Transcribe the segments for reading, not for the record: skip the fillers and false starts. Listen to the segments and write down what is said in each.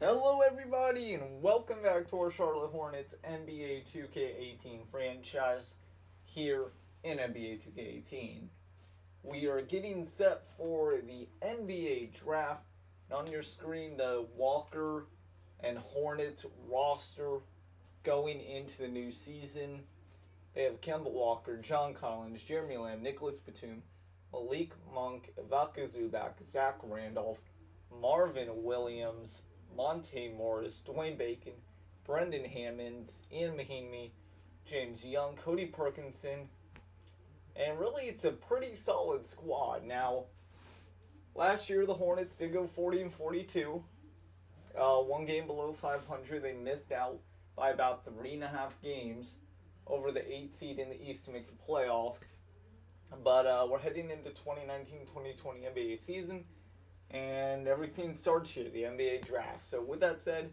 Hello, everybody, and welcome back to our Charlotte Hornets NBA 2K18 franchise here in NBA 2K18. We are getting set for the NBA draft. And on your screen, the Walker and Hornets roster going into the new season. They have Kemba Walker, John Collins, Jeremy Lamb, Nicholas Batum, Malik Monk, Ivica Zubac, Zach Randolph, Marvin Williams, Monte Morris, Dwayne Bacon, Brendan Hammonds, Ian Mahinmi, James Young, Cody Perkinson, and really it's a pretty solid squad. Now, last year the Hornets did go 40-42, one game below 500. They missed out by about 3.5 games over the 8th seed in the East to make the playoffs. But we're heading into 2019-2020 NBA season, and everything starts here, the NBA draft. So with that said,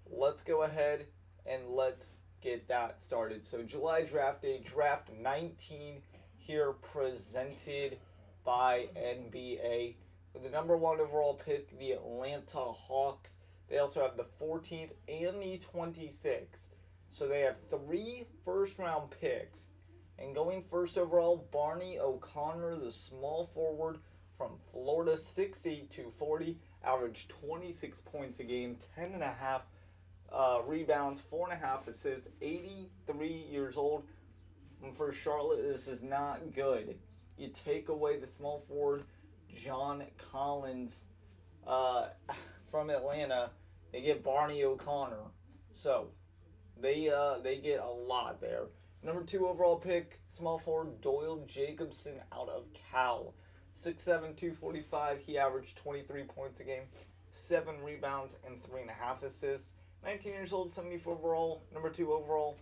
let's go ahead and let's get that started. So July draft day, draft 19 here, presented by NBA. With the number 1 overall pick, the Atlanta Hawks. They also have the 14th and the 26th. So they have 3 first-round picks. And going first overall, Barney O'Connor, the small forward from Florida, 6'8", 240, averaged 26 points a game, 10.5 rebounds, 4.5 assists, 83 years old. And for Charlotte, this is not good. You take away the small forward, John Collins, from Atlanta, they get Barney O'Connor. So they get a lot there. Number 2 overall pick, small forward Doyle Jacobson out of Cal. 6'7", 245. He averaged 23 points a game, 7 rebounds, and 3.5 assists. 19 years old, 74 overall. Number 2 overall,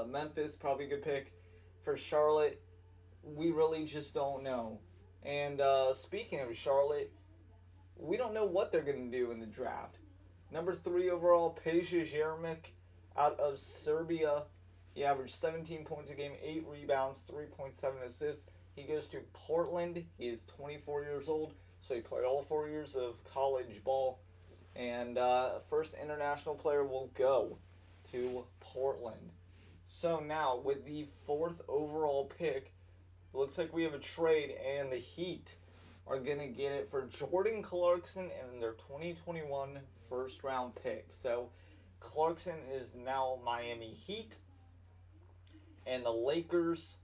Memphis, probably a good pick. For Charlotte, we really just don't know. And speaking of Charlotte, we don't know what they're going to do in the draft. Number 3 overall, Peja Jeremic out of Serbia. He averaged 17 points a game, 8 rebounds, 3.7 assists. He goes to Portland. He is 24 years old, so he played all 4 years of college ball. And first international player will go to Portland. So now, with the 4th overall pick, it looks like we have a trade, and the Heat are going to get it for Jordan Clarkson and their 2021 first-round pick. So Clarkson is now Miami Heat, and the Lakers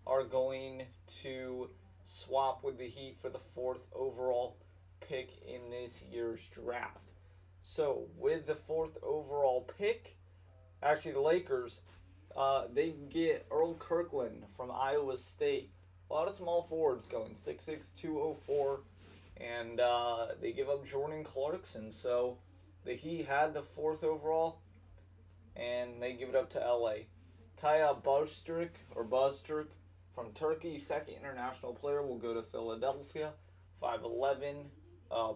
are going to swap with the Heat for the 4th overall pick in this year's draft. So with the 4th overall pick, actually the Lakers, they get Earl Kirkland from Iowa State. A lot of small forwards going, 6'6", 204, and they give up Jordan Clarkson. So the Heat had the 4th overall, and they give it up to LA. Kaya Boztrik from Turkey, 2nd international player, will go to Philadelphia. 5'11",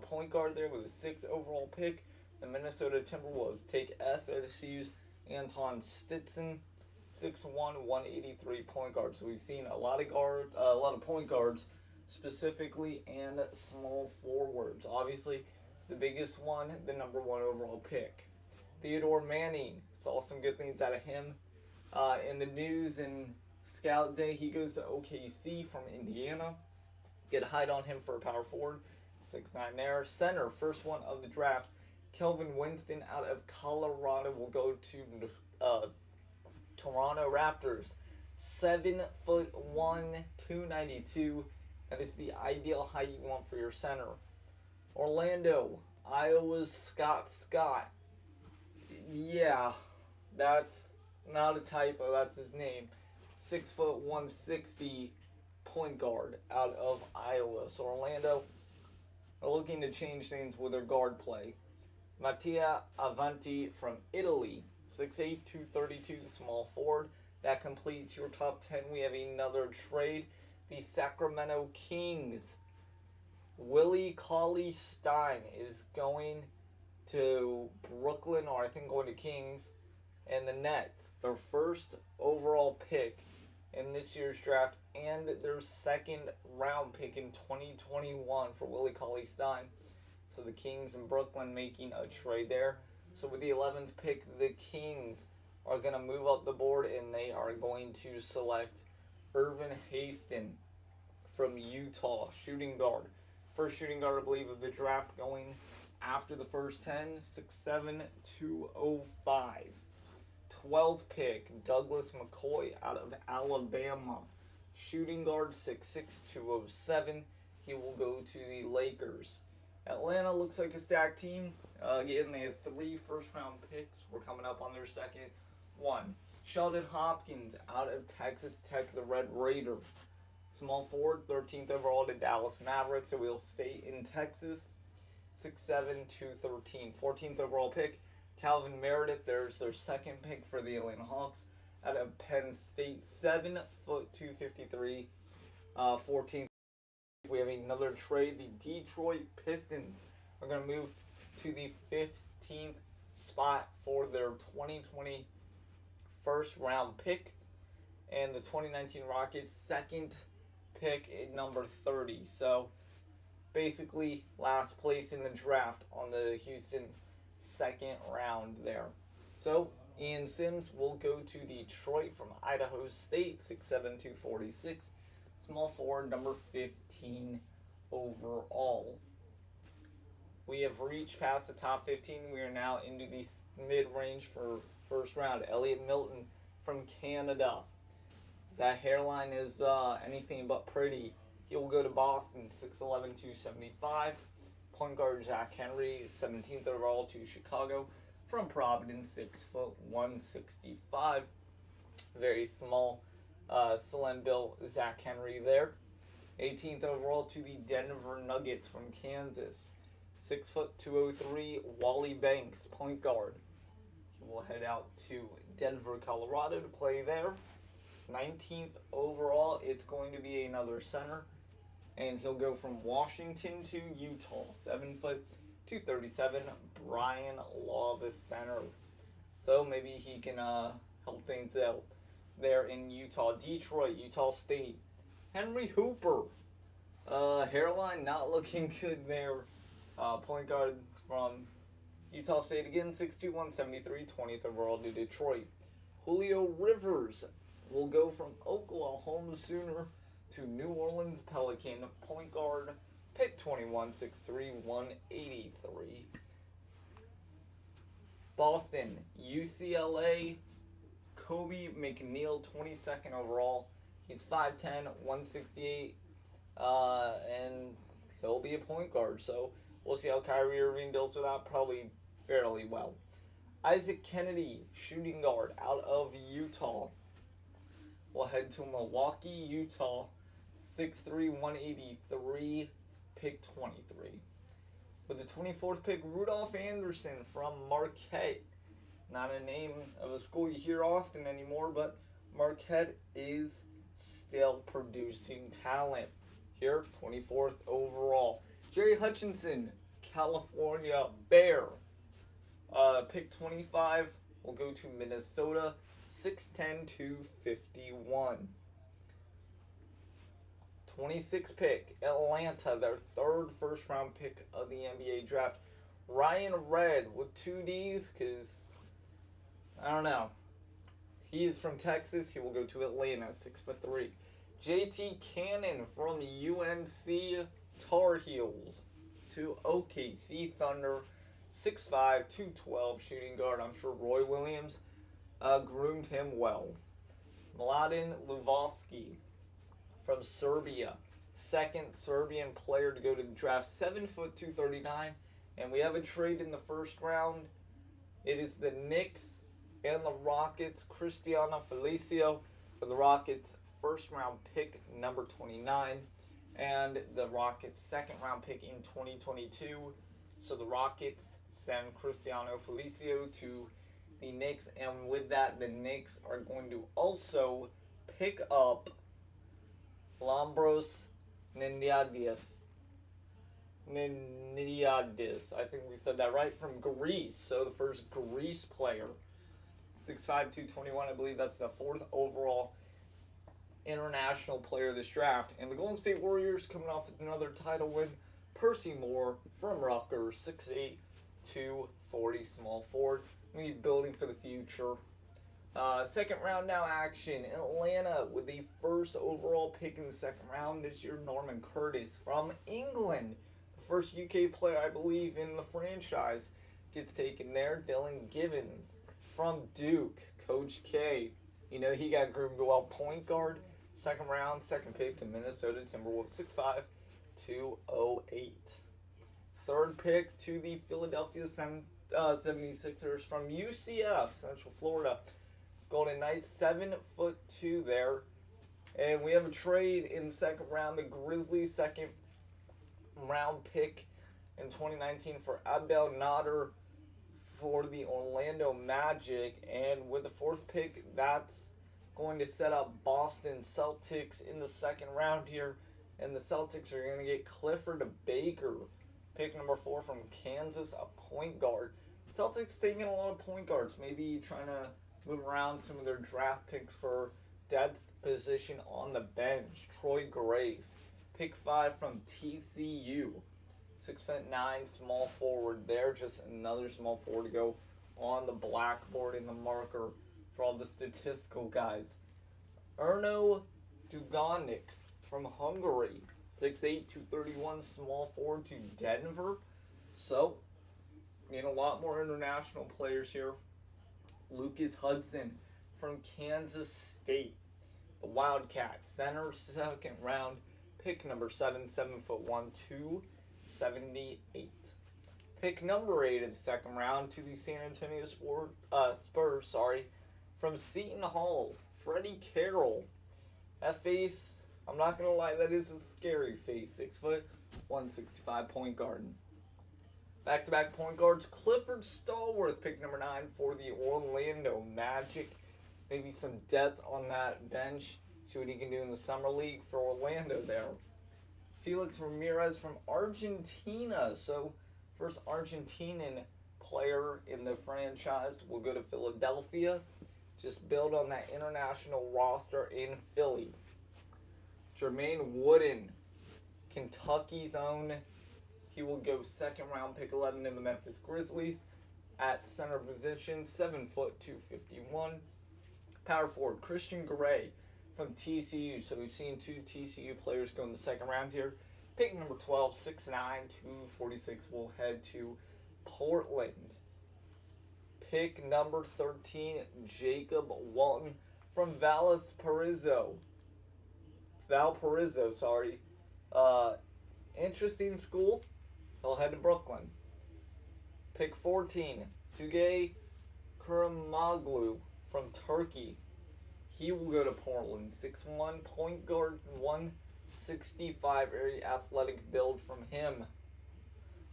point guard there with a 6th overall pick. The Minnesota Timberwolves take FSU's Anton Stinson, 6'1", 183 point guard. So we've seen a lot of point guards specifically, and small forwards. Obviously, the biggest one, the number 1 overall pick, Theodore Manning. Saw some good things out of him. In the news and scout day, he goes to OKC from Indiana. Get a height on him for a power forward, 6'9" there. Center, first one of the draft, Kelvin Winston out of Colorado, will go to Toronto Raptors. 7'1", 292. That is the ideal height you want for your center. Orlando, Iowa's Scott. Yeah, that's not a typo, that's his name. 6', 160 point guard out of Iowa. So Orlando are looking to change things with their guard play. Mattia Avanti from Italy, 6'8", 232, small forward. That completes your top 10. We have another trade. The Sacramento Kings. Willie Cauley-Stein is going to Brooklyn, or I think going to Kings. And the Nets, their 1st overall pick in this year's draft, and their 2nd round pick in 2021 for Willie Cauley-Stein. So the Kings and Brooklyn making a trade there. So with the 11th pick, the Kings are going to move up the board and they are going to select Irvin Haston from Utah, shooting guard. First shooting guard, I believe, of the draft going after the first 10, 6'7", 205. 12th pick, Douglas McCoy out of Alabama. Shooting guard, 6'6", 207. He will go to the Lakers. Atlanta looks like a stacked team. Again, they have 3 first-round picks. We're coming up on their second one. Sheldon Hopkins out of Texas Tech, the Red Raider. Small forward, 13th overall to Dallas Mavericks, so he'll stay in Texas. 6'7", 213. 14th overall pick, Calvin Meredith. There's their second pick for the Atlanta Hawks out of Penn State. 7', 253. 14th. We have another trade. The Detroit Pistons are going to move to the 15th spot for their 2020 first round pick. And the 2019 Rockets second pick at number 30. So basically last place in the draft on the Houston's second round there. So Ian Sims will go to Detroit from Idaho State, 6'7", 246. Small forward, number 15 overall. We have reached past the top 15. We are now into the mid-range for first round. Elliot Milton from Canada. That hairline is anything but pretty. He will go to Boston, 6'11", 275. Point guard Zach Henry, 17th overall to Chicago. From Providence, 6'1", 165. Very small, slim built Zach Henry there. 18th overall to the Denver Nuggets from Kansas. 6', 203, Wally Banks, point guard. He will head out to Denver, Colorado to play there. 19th overall, it's going to be another center. And he'll go from Washington to Utah. 7', 237, Brian Law, the center. So maybe he can help things out there in Utah. Detroit, Utah State. Henry Hooper. Hairline not looking good there. Point guard from Utah State again, 6'2", 173, 20th overall to Detroit. Julio Rivers will go from Oklahoma Sooner to New Orleans Pelican. Point guard, pick 21, 6'3", 183. Boston, UCLA, Kobe McNeil, 22nd overall. He's 5'10", 168, and he'll be a point guard. So we'll see how Kyrie Irving deals with that. Probably fairly well. Isaac Kennedy, shooting guard out of Utah. We'll head to Milwaukee, Utah. 6'3", 183, pick 23. With the 24th pick, Rudolph Anderson from Marquette. Not a name of a school you hear often anymore, but Marquette is still producing talent. Here, 24th overall. Jerry Hutchinson, California Bear. Pick 25 will go to Minnesota, 6'10", 251. 26th pick, Atlanta, their third first-round pick of the NBA draft. Ryan Redd with 2 Ds, because, I don't know. He is from Texas. He will go to Atlanta, 6'3". JT Cannon from UNC Tar Heels to OKC Thunder, 6'5", 212, shooting guard. I'm sure Roy Williams groomed him well. Mladen Luvovsky from Serbia, second Serbian player to go to the draft, 7', 239, and we have a trade in the first round. It is the Knicks and the Rockets. Cristiano Felicio for the Rockets, first round pick number 29, and the Rockets second round pick in 2022. So the Rockets send Cristiano Felicio to the Knicks, and with that, the Knicks are going to also pick up Lambros Niniadis. I think we said that right, from Greece. So the first Greece player. 6'5", 221, I believe that's the 4th overall international player of this draft. And the Golden State Warriors coming off with another title win Percy Moore from Rutgers, 6'8", 240 small forward. We need building for the future. Second round now action. Atlanta with the first overall pick in the second round this year, Norman Curtis from England. The first UK player, I believe, in the franchise gets taken there. Dylan Givens from Duke. Coach K. You know, he got groomed well. Point guard. Second round, second pick to Minnesota Timberwolves. 6'5", 208. Third pick to the Philadelphia 76ers from UCF, Central Florida. Golden Knights, 7'2" there. And we have a trade in the second round. The Grizzlies' second round pick in 2019 for Abdel Nader for the Orlando Magic. And with the fourth pick, that's going to set up Boston Celtics in the second round here. And the Celtics are going to get Clifford Baker, pick number 4 from Kansas, a point guard. Celtics taking a lot of point guards, maybe trying to move around some of their draft picks for depth position on the bench. Troy Grace, pick 5 from TCU, 6'9", small forward there. Just another small forward to go on the blackboard in the marker for all the statistical guys. Erno Duganics from Hungary, 6'8", 231 small forward to Denver. So, need a lot more international players here. Lucas Hudson from Kansas State, the Wildcats, center, second round, pick number 7, 7'1", 278. Pick number 8 of the second round to the San Antonio Spurs, from Seton Hall, Freddie Carroll. That face, I'm not going to lie, that is a scary face. 6 foot, 165 point guard. Back-to-back point guards, Clifford Stallworth, pick number 9 for the Orlando Magic. Maybe some depth on that bench. See what he can do in the summer league for Orlando there. Felix Ramirez from Argentina. So, first Argentinian player in the franchise will go to Philadelphia. Just build on that international roster in Philly. Jermaine Wooden, Kentucky's own. He will go second round, pick 11 in the Memphis Grizzlies. At center position, 7 foot, 251. Power forward, Christian Gray from TCU. So we've seen 2 TCU players go in the second round here. Pick number 12, 6'9", 246 will head to Portland. Pick number 13, Jacob Walton from Valparaiso. Interesting school. He'll head to Brooklyn. Pick 14, Tugay Kuramoglu from Turkey. He will go to Portland. 6'1", point guard, 165, very athletic build from him.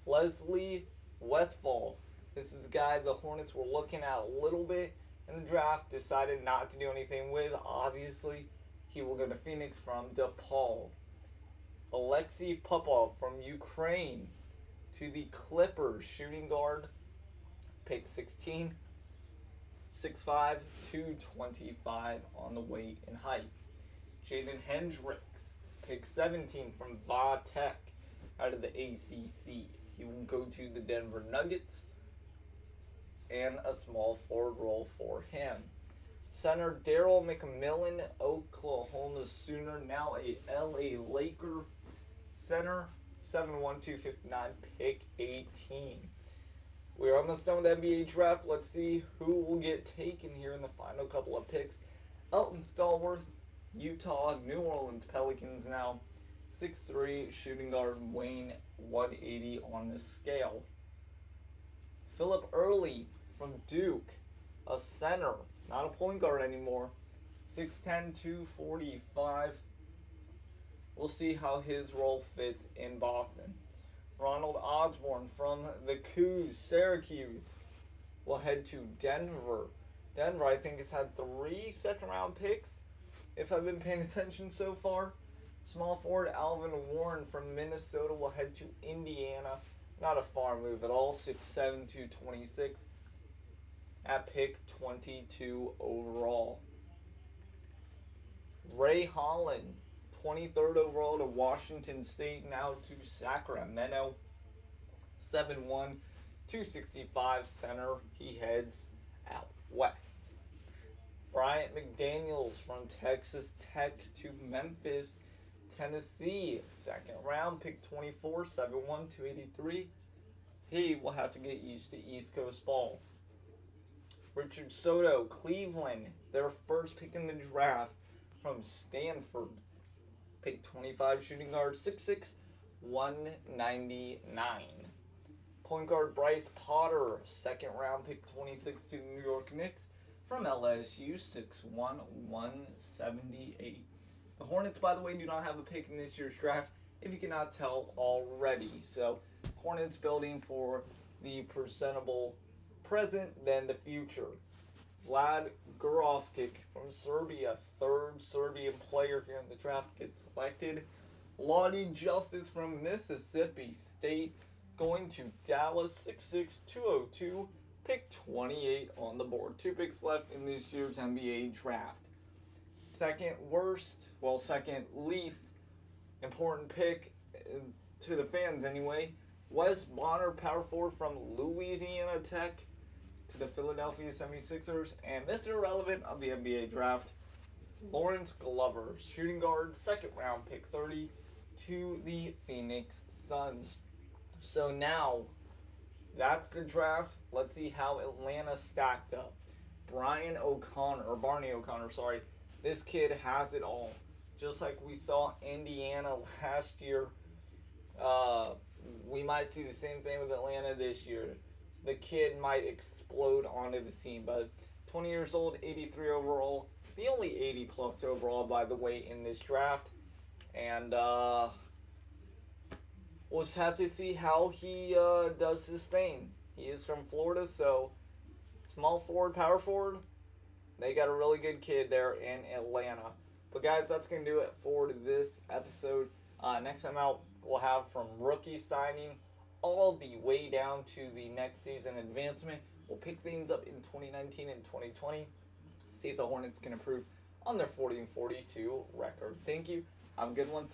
Leslie Westfall. This is a guy the Hornets were looking at a little bit in the draft, decided not to do anything with. Obviously, he will go to Phoenix from DePaul. Alexei Popov from Ukraine to the Clippers, shooting guard, pick 16, 6'5", 225 on the weight and height. Jaden Hendricks, pick 17 from Va Tech out of the ACC. He will go to the Denver Nuggets, and a small forward role for him. Center Daryl McMillan, Oklahoma Sooner, now a LA Laker. Center, 7'1", 259, pick 18. We're almost done with the NBA draft. Let's see who will get taken here in the final couple of picks. Elton Stallworth, Utah, New Orleans Pelicans now. 6'3", shooting guard, weighing 180 on the scale. Philip Early from Duke, a center, not a point guard anymore. 6'10", 245. We'll see how his role fits in Boston. Ronald Osborne from the Cougs, Syracuse, will head to Denver. Denver, I think, has had 3 second-round picks, if I've been paying attention so far. Small forward Alvin Warren from Minnesota will head to Indiana. Not a far move at all. 6'7", 226 at pick 22 overall. Ray Holland, 23rd overall to Washington State, now to Sacramento. 7'1", 265 center. He heads out west. Bryant McDaniels from Texas Tech to Memphis, Tennessee. Second round, pick 24, 7'1", 283. He will have to get used to East Coast ball. Richard Soto, Cleveland, their first pick in the draft from Stanford. Pick 25, shooting guard, 6'6", 199. Point guard Bryce Potter, second round, pick 26 to the New York Knicks from LSU, 6'1", 178. The Hornets, by the way, do not have a pick in this year's draft, if you cannot tell already. So, Hornets building for the presentable present, then the future. Vlad Gurovkic from Serbia, third Serbian player here in the draft, gets selected. Lottie Justice from Mississippi State, going to Dallas, 6'6", 202, pick 28 on the board. 2 picks left in this year's NBA draft. Second least important pick to the fans anyway, Wes Bonner, power forward from Louisiana Tech to the Philadelphia 76ers, and Mr. Irrelevant of the NBA draft, Lawrence Glover, shooting guard, second round, pick 30 to the Phoenix Suns. So now, that's the draft. Let's see how Atlanta stacked up. Barney O'Connor, sorry. This kid has it all. Just like we saw Indiana last year, we might see the same thing with Atlanta this year. The kid might explode onto the scene, but 20 years old, 83 overall, the only 80 plus overall, by the way, in this draft. And we'll just have to see how he does his thing. He is from Florida, so small forward, power forward, they got a really good kid there in Atlanta. But guys, that's going to do it for this episode. Next time out, we'll have from rookie signing all the way down to the next season advancement. We'll pick things up in 2019 and 2020. See if the Hornets can improve on their 40-42 record. Thank you. Have a good one.